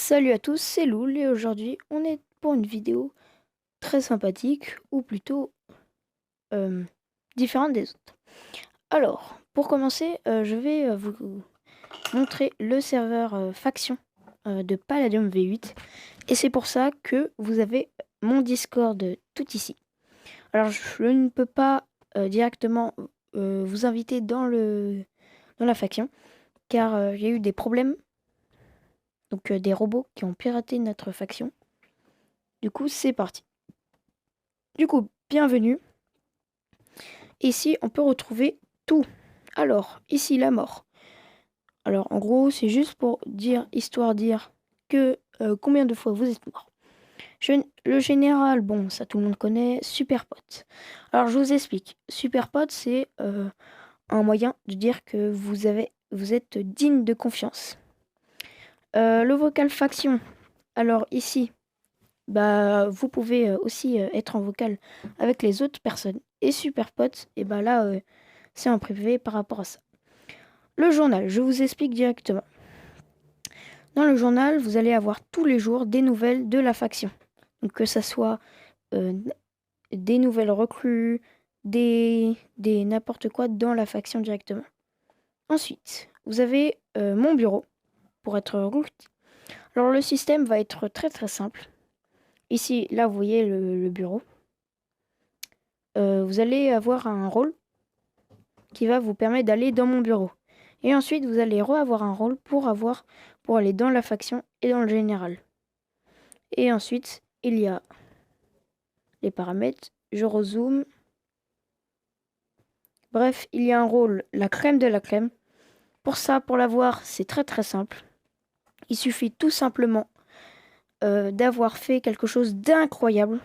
Salut à tous, c'est Loul et aujourd'hui on est pour une vidéo très sympathique ou plutôt euh, différente des autres. Alors, pour commencer, je vais vous montrer le serveur faction de Palladium V8 et c'est pour ça que vous avez mon Discord tout ici. Alors, je ne peux pas directement vous inviter dans la faction car il y a eu des problèmes, donc des robots qui ont piraté notre faction. Du coup, c'est parti. Du coup, bienvenue. Ici, on peut retrouver tout. Alors, ici, la mort. Alors, en gros, c'est juste pour dire, histoire de dire que combien de fois vous êtes mort. Le général, bon, ça tout le monde connaît. Super pote. Alors, je vous explique. Super pote, c'est un moyen de dire que vous êtes digne de confiance. Le vocal faction. Alors, ici, bah, vous pouvez aussi être en vocal avec les autres personnes. Et super pote, et bah là, c'est en privé par rapport à ça. Le journal, je vous explique directement. Dans le journal, vous allez avoir tous les jours des nouvelles de la faction. Donc que ça soit euh, des nouvelles recrues, des n'importe quoi dans la faction directement. Ensuite, vous avez mon bureau pour être route. Alors le système va être très très simple. Ici, là, vous voyez le bureau. Vous allez avoir un rôle qui va vous permettre d'aller dans mon bureau. Et ensuite, vous allez avoir un rôle pour aller dans la faction et dans le général. Et ensuite, il y a les paramètres. Je rezoome. Bref, il y a un rôle, la crème de la crème. Pour ça, pour l'avoir, c'est très très simple. Il suffit tout simplement d'avoir fait quelque chose d'incroyable.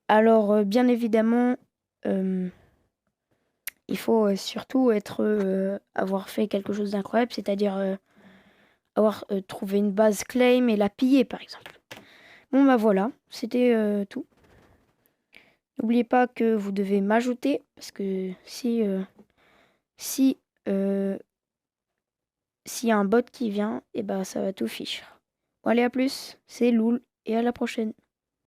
Alors, bien évidemment, euh, il faut surtout avoir fait quelque chose d'incroyable, c'est-à-dire avoir trouvé une base claim et la piller, par exemple. Bon, bah voilà, c'était tout. N'oubliez pas que vous devez m'ajouter, parce que si euh, s'il y a un bot qui vient, et bah ça va tout fiche. Bon, allez, à plus, c'est Loul, et à la prochaine.